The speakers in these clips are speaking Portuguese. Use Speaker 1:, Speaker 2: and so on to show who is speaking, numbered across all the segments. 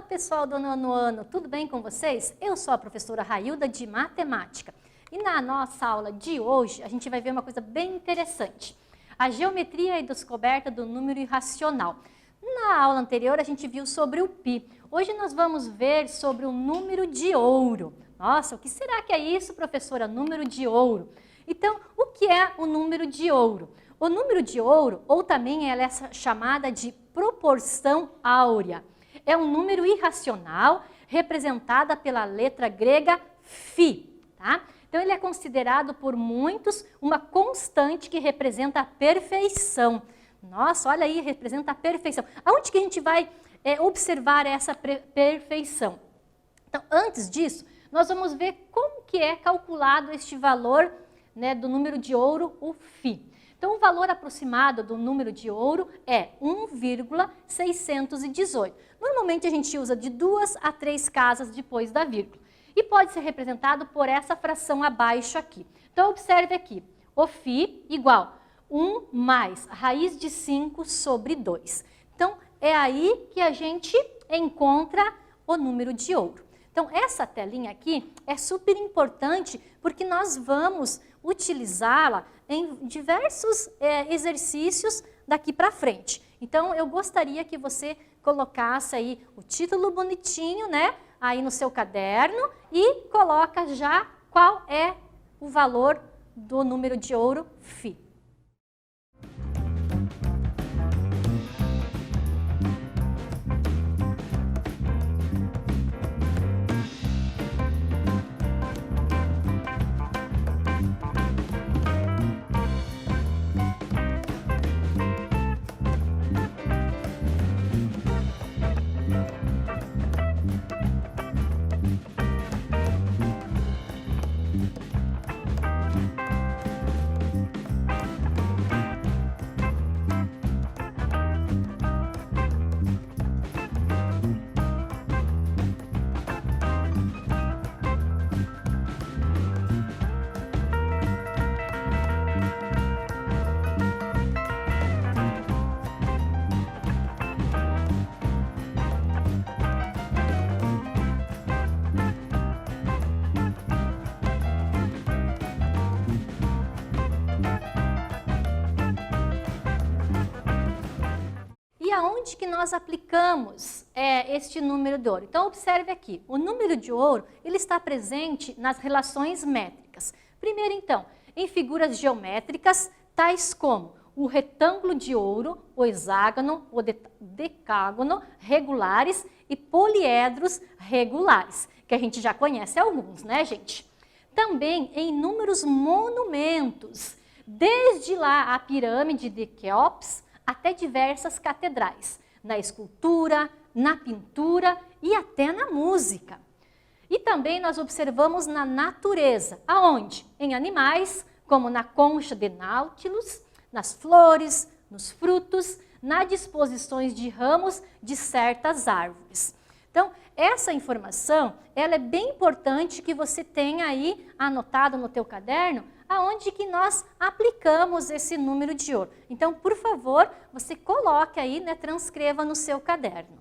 Speaker 1: pessoal do nono ano, tudo bem com vocês? Eu sou a professora Railda de Matemática e na nossa aula de hoje a gente vai ver uma coisa bem interessante. A geometria e descoberta do número irracional. Na aula anterior a gente viu sobre o π. Hoje nós vamos ver sobre o número de ouro. Nossa, o que será que é isso, professora? Número de ouro. Então, o que é o número de ouro? O número de ouro, ou também ela é chamada de proporção áurea, é um número irracional representada pela letra grega φ, tá? Então ele é considerado por muitos uma constante que representa a perfeição. Nossa, olha aí, representa a perfeição. Aonde que a gente vai observar essa perfeição? Então, antes disso, nós vamos ver como que é calculado este valor, né, do número de ouro, o φ. Então, o valor aproximado do número de ouro é 1,618. Normalmente, a gente usa de 2 a 3 casas depois da vírgula. E pode ser representado por essa fração abaixo aqui. Então, observe aqui. O φ igual 1 mais a raiz de 5 sobre 2. Então, é aí que a gente encontra o número de ouro. Então, essa telinha aqui é super importante porque nós vamos utilizá-la em diversos exercícios daqui para frente. Então, eu gostaria que você colocasse aí o título bonitinho, né, aí no seu caderno e coloca já qual é o valor do número de ouro φ. Aonde que nós aplicamos este número de ouro? Então, observe aqui, o número de ouro ele está presente nas relações métricas. Primeiro, então, em figuras geométricas, tais como o retângulo de ouro, o hexágono, o decágono, regulares e poliedros regulares, que a gente já conhece alguns, né, gente? Também em números monumentos, desde lá a pirâmide de Quéops, até diversas catedrais, na escultura, na pintura e até na música. E também nós observamos na natureza, aonde? Em animais, como na concha de Nautilus, nas flores, nos frutos, nas disposições de ramos de certas árvores. Então, essa informação, ela é bem importante que você tenha aí anotado no teu caderno, aonde que nós aplicamos esse número de ouro. Então, por favor, você coloque aí, né, transcreva no seu caderno.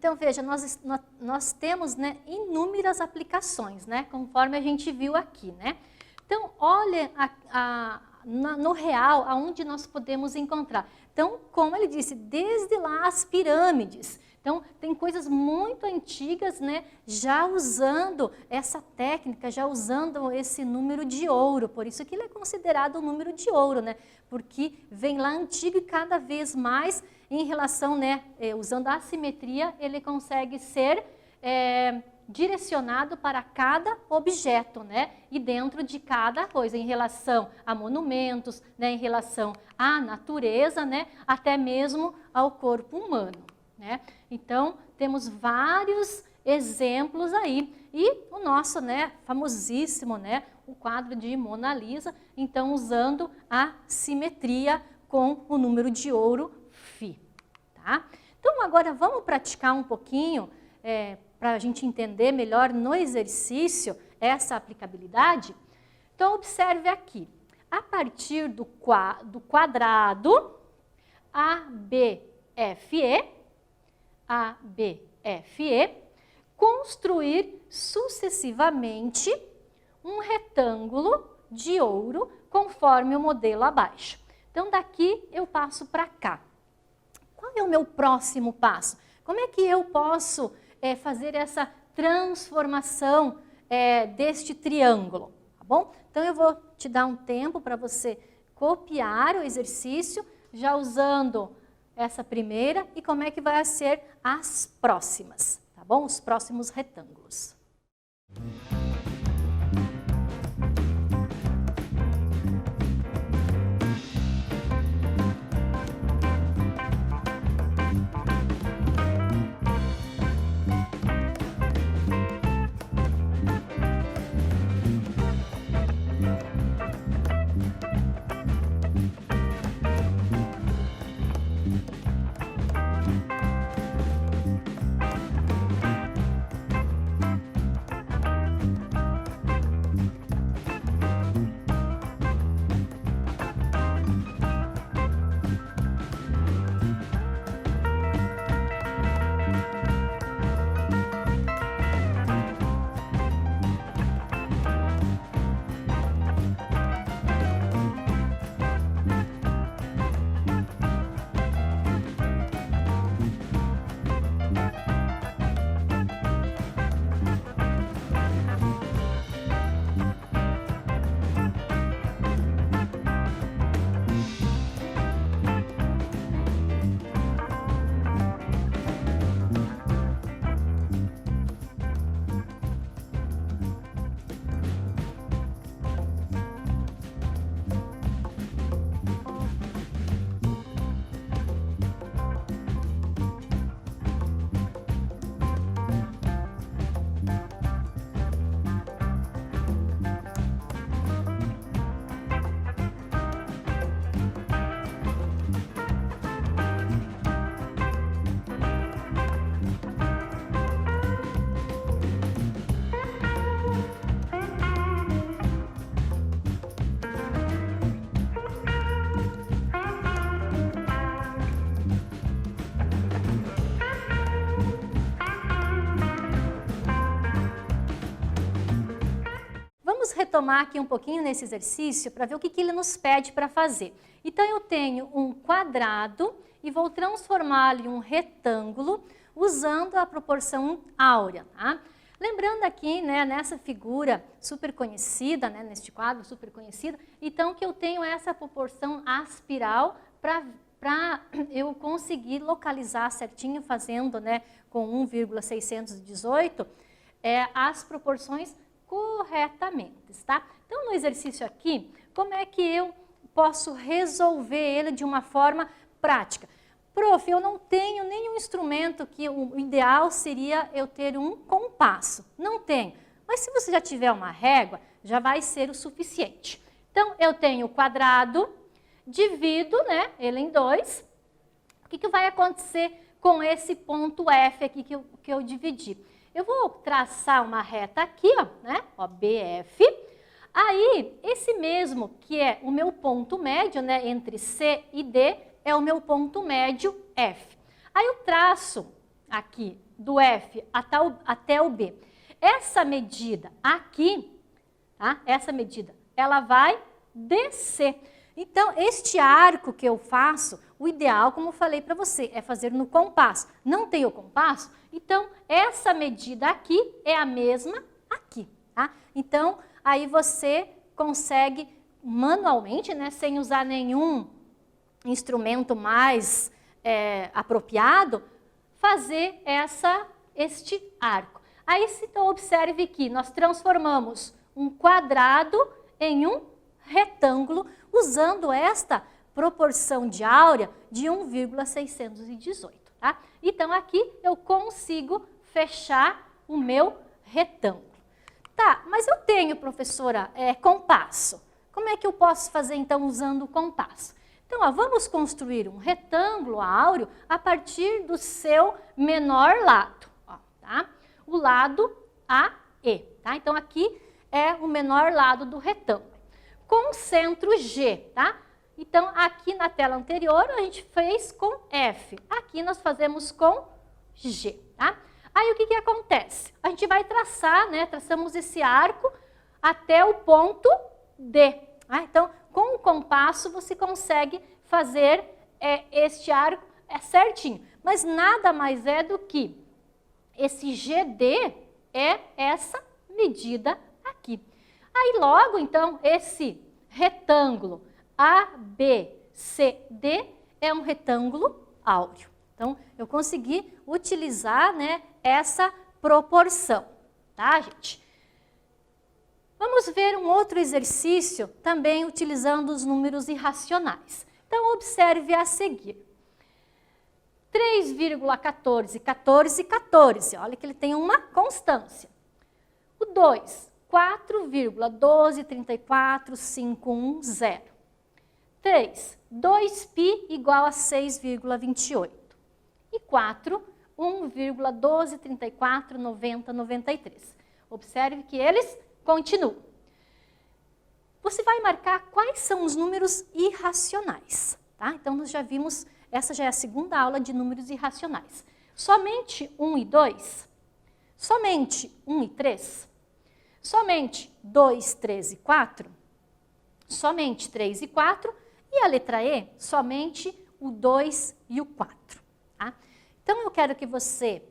Speaker 1: Então, veja, nós temos, né, inúmeras aplicações, né, conforme a gente viu aqui, né? Então, olha no real, aonde nós podemos encontrar. Então, como ele disse, desde lá as pirâmides. Então, tem coisas muito antigas, né, já usando essa técnica, já usando esse número de ouro. Por isso que ele é considerado o número de ouro, né? Porque vem lá antigo e cada vez mais, em relação, né, usando a assimetria, ele consegue ser direcionado para cada objeto, né? E dentro de cada coisa, em relação a monumentos, né, em relação à natureza, né, até mesmo ao corpo humano, né? Então, temos vários exemplos aí. E o nosso, né, famosíssimo, né, o quadro de Mona Lisa, então usando a simetria com o número de ouro Φ. Tá? Então, agora vamos praticar um pouquinho, para a gente entender melhor no exercício essa aplicabilidade. Então, observe aqui. A partir do quadrado ABFE, construir sucessivamente um retângulo de ouro conforme o modelo abaixo. Então, daqui eu passo para cá. Qual é o meu próximo passo? Como é que eu posso fazer essa transformação deste triângulo? Tá bom? Então, eu vou te dar um tempo para você copiar o exercício, já usando essa primeira, e como é que vai ser as próximas, tá bom? Os próximos retângulos. Retomar aqui um pouquinho nesse exercício para ver o que ele nos pede para fazer. Então, eu tenho um quadrado e vou transformá-lo em um retângulo usando a proporção áurea. Tá? Lembrando aqui, né, nessa figura super conhecida, né, neste quadro super conhecido, então que eu tenho essa proporção aspiral para eu conseguir localizar certinho, fazendo, né, com 1,618 as proporções corretamente, tá? Então, no exercício aqui, como é que eu posso resolver ele de uma forma prática? Prof, eu não tenho nenhum instrumento que o ideal seria eu ter um compasso. Não tenho. Mas se você já tiver uma régua, já vai ser o suficiente. Então, eu tenho o quadrado, divido, né, ele em 2. O que vai acontecer com esse ponto F aqui que eu dividi? Eu vou traçar uma reta aqui, ó, né? Ó, BF. Aí, esse mesmo que é o meu ponto médio, né? Entre C e D, é o meu ponto médio F. Aí eu traço aqui do F até o B. Essa medida aqui, tá? Essa medida, ela vai descer. Então, este arco que eu faço, o ideal, como eu falei para você, é fazer no compasso. Não tem o compasso? Então, essa medida aqui é a mesma aqui, tá? Então, aí você consegue manualmente, né, sem usar nenhum instrumento mais apropriado, fazer este arco. Aí, então, observe que nós transformamos um quadrado em um retângulo, usando esta proporção de áurea de 1,618, tá? Então, aqui eu consigo fechar o meu retângulo. Tá, mas eu tenho, professora, compasso. Como é que eu posso fazer, então, usando o compasso? Então, ó, vamos construir um retângulo áureo a partir do seu menor lado, ó, tá? O lado AE, tá? Então, aqui é o menor lado do retângulo, com centro G, tá? Então, aqui na tela anterior, a gente fez com F. Aqui nós fazemos com G, tá? Aí, o que que acontece? A gente vai traçar, né? Traçamos esse arco até o ponto D. Tá? Então, com o compasso, você consegue fazer este arco certinho. Mas nada mais é do que esse GD é essa medida aqui. Aí, logo, então, esse retângulo ABCD é um retângulo áureo. Então, eu consegui utilizar, né, essa proporção, tá, gente? Vamos ver um outro exercício, também utilizando os números irracionais. Então, observe a seguir. 3,14, 14, 14. Olha que ele tem uma constância. O 2, 4,1234,510. 3, 2π igual a 6,28. E 4, 1,12349093. Observe que eles continuam. Você vai marcar quais são os números irracionais, tá? Então, nós já vimos, essa já é a segunda aula de números irracionais. Somente 1 e 2? Somente 1 e 3? Somente 2, 3 e 4? Somente 3 e 4? E a letra E? Somente o 2 e o 4. Tá? Então, eu quero que você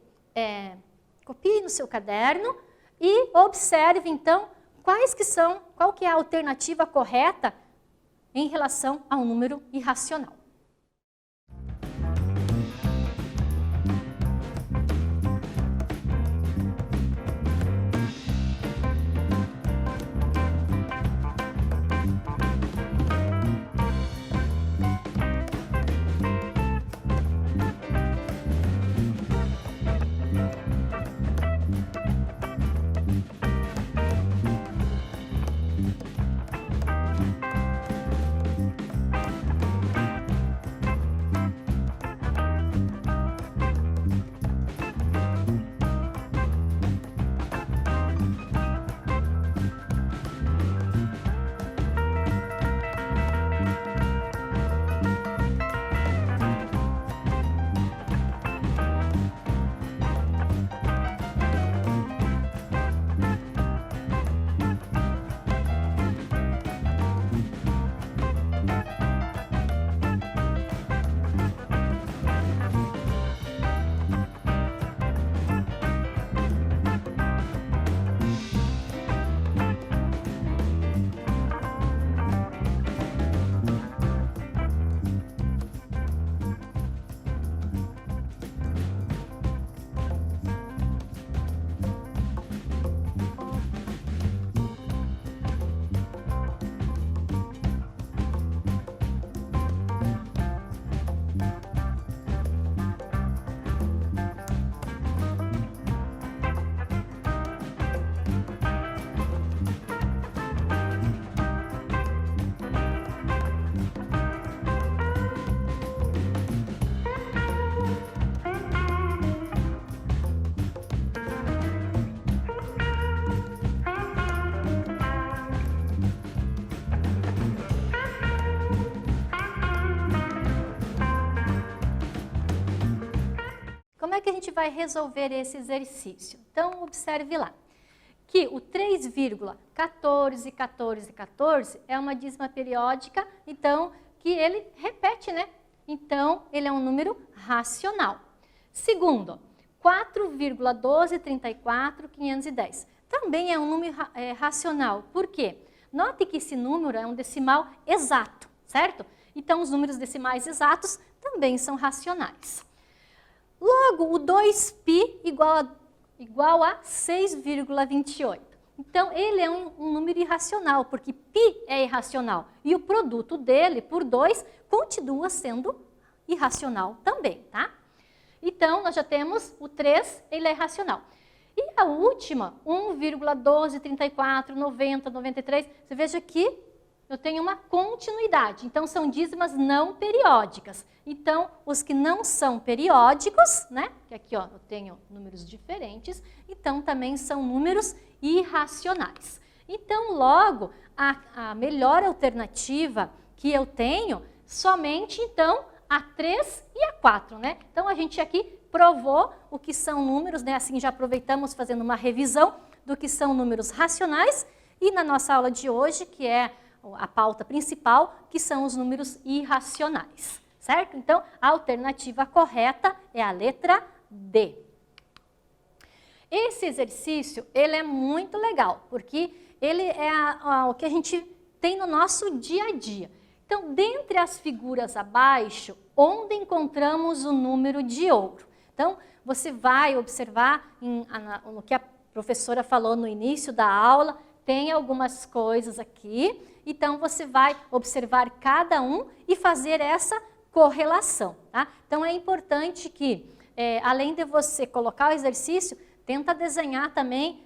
Speaker 1: copie no seu caderno e observe, então, qual que é a alternativa correta em relação ao número irracional. que a gente vai resolver esse exercício? Então, observe lá, que o 3,141414 é uma dízima periódica, então, que ele repete, né? Então, ele é um número racional. Segundo, 4,1234,510. Também é um número racional. Por quê? Note que esse número é um decimal exato, certo? Então, os números decimais exatos também são racionais. Logo, o 2π igual a 6,28. Então, ele é um número irracional, porque π é irracional. E o produto dele por 2 continua sendo irracional também, tá? Então, nós já temos o 3, ele é irracional. E a última, 1,1234, 90, 93, você veja que eu tenho uma continuidade. Então, são dízimas não periódicas. Então, os que não são periódicos, né? Que aqui, ó, eu tenho números diferentes, então também são números irracionais. Então, logo, a melhor alternativa que eu tenho, somente, então, a 3 e a 4, né? Então, a gente aqui provou o que são números, né? Assim, já aproveitamos fazendo uma revisão do que são números racionais. E na nossa aula de hoje, que é a pauta principal, que são os números irracionais, certo? Então, a alternativa correta é a letra D. Esse exercício, ele é muito legal, porque ele é o que a gente tem no nosso dia a dia. Então, dentre as figuras abaixo, onde encontramos o número de ouro? Então, você vai observar no que a professora falou no início da aula, tem algumas coisas aqui, então você vai observar cada um e fazer essa correlação, tá? Então, é importante que, além de você colocar o exercício, tenta desenhar também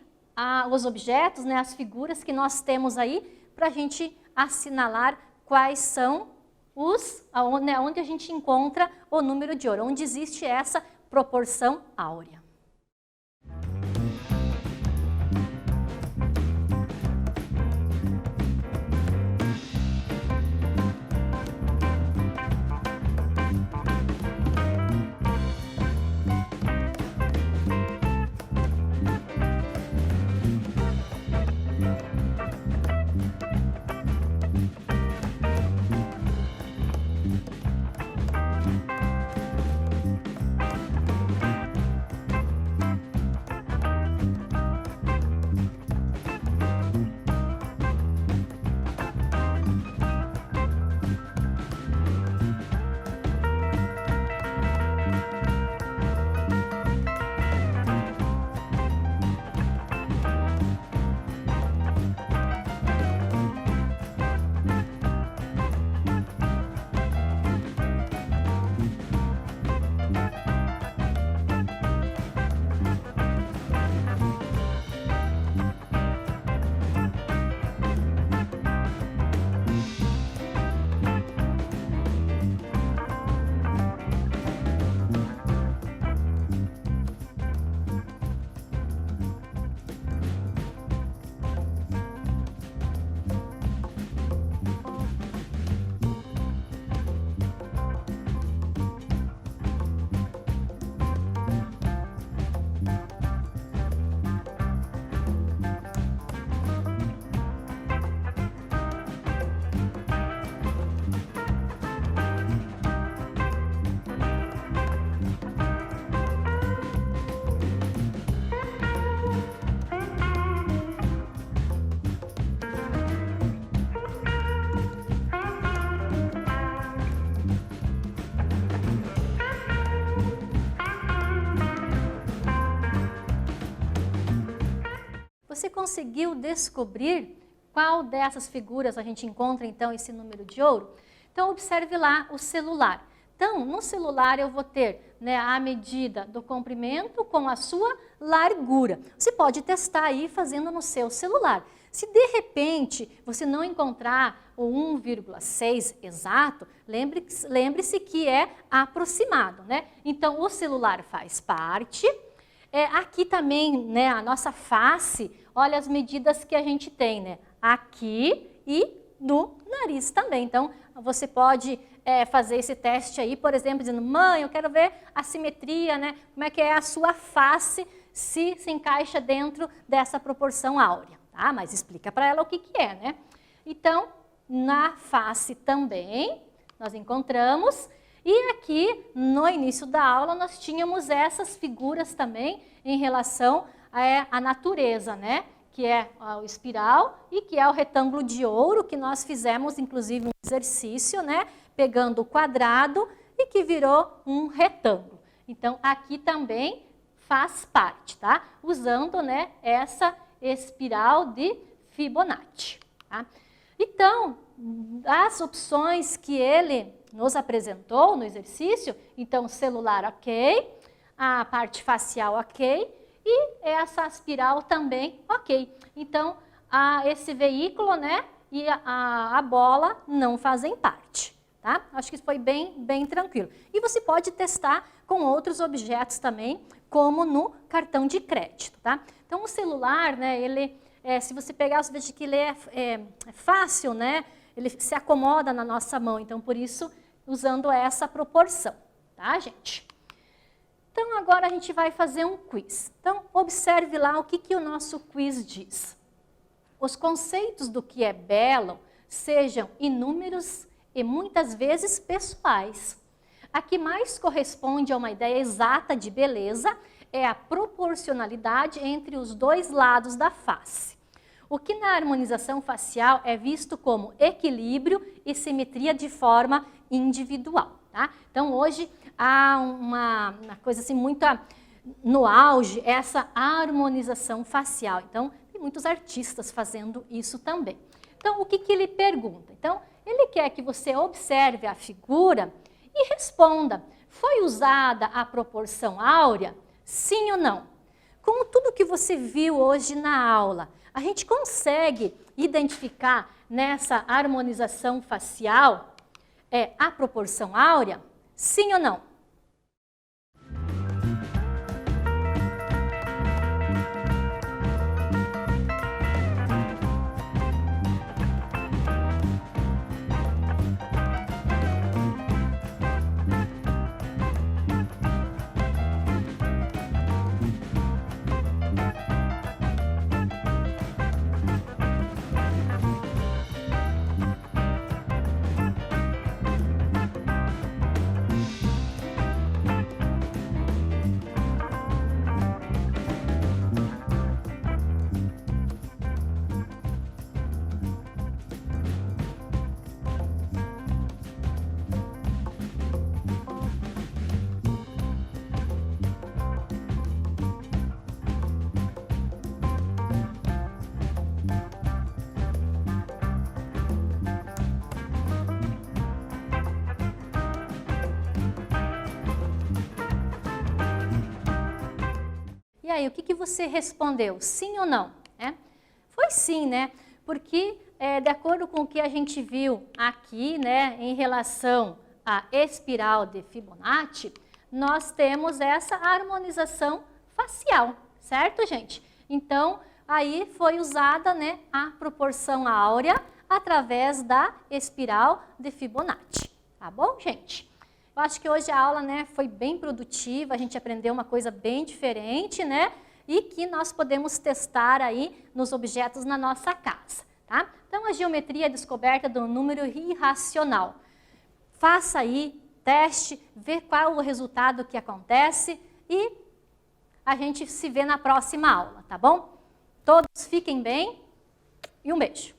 Speaker 1: os objetos, né, as figuras que nós temos aí, para a gente assinalar quais são onde a gente encontra o número de ouro, onde existe essa proporção áurea. Você conseguiu descobrir qual dessas figuras a gente encontra, então, esse número de ouro? Então, observe lá o celular. Então, no celular eu vou ter, né, a medida do comprimento com a sua largura. Você pode testar aí fazendo no seu celular. Se de repente você não encontrar o 1,6 exato, lembre-se que é aproximado, né? Então, o celular faz parte. Aqui também, né, a nossa face, olha as medidas que a gente tem, né? Aqui e do nariz também. Então, você pode fazer esse teste aí, por exemplo, dizendo, mãe, eu quero ver a simetria, né? Como é que é a sua face, se encaixa dentro dessa proporção áurea, tá? Mas explica para ela o que é, né? Então, na face também, nós encontramos, e aqui no início da aula nós tínhamos essas figuras também em relação à natureza, né? Que é o espiral e que é o retângulo de ouro, que nós fizemos inclusive um exercício, né? Pegando o quadrado e que virou um retângulo. Então, aqui também faz parte, tá? Usando, né, essa espiral de Fibonacci, tá? Então, as opções que ele nos apresentou no exercício, então, celular ok, a parte facial ok, e essa espiral também ok. Então, esse veículo, né, e a bola não fazem parte. Tá? Acho que foi bem tranquilo. E você pode testar com outros objetos também, como no cartão de crédito. Tá? Então, o celular, né, ele, se você pegar, você veja que ele é fácil, né? Ele se acomoda na nossa mão. Então, por isso, usando essa proporção. Tá, gente? Então, agora a gente vai fazer um quiz. Então, observe lá o que o nosso quiz diz. Os conceitos do que é belo sejam inúmeros e muitas vezes pessoais. A que mais corresponde a uma ideia exata de beleza é a proporcionalidade entre os dois lados da face. O que na harmonização facial é visto como equilíbrio e simetria de forma individual. Tá? Então hoje há uma coisa assim muito no auge, essa harmonização facial. Então tem muitos artistas fazendo isso também. Então o que ele pergunta? Então ele quer que você observe a figura e responda, foi usada a proporção áurea? Sim ou não? Como tudo que você viu hoje na aula, a gente consegue identificar nessa harmonização facial a proporção áurea? Sim ou não? E aí, o que você respondeu? Sim ou não? Foi sim, né? Porque, de acordo com o que a gente viu aqui, né, em relação à espiral de Fibonacci, nós temos essa harmonização facial, certo, gente? Então, aí foi usada, né, a proporção áurea através da espiral de Fibonacci. Tá bom, gente? Eu acho que hoje a aula, né, foi bem produtiva, a gente aprendeu uma coisa bem diferente, né? E que nós podemos testar aí nos objetos na nossa casa, tá? Então, a geometria é descoberta do número irracional. Faça aí, teste, vê qual o resultado que acontece e a gente se vê na próxima aula, tá bom? Todos fiquem bem e um beijo.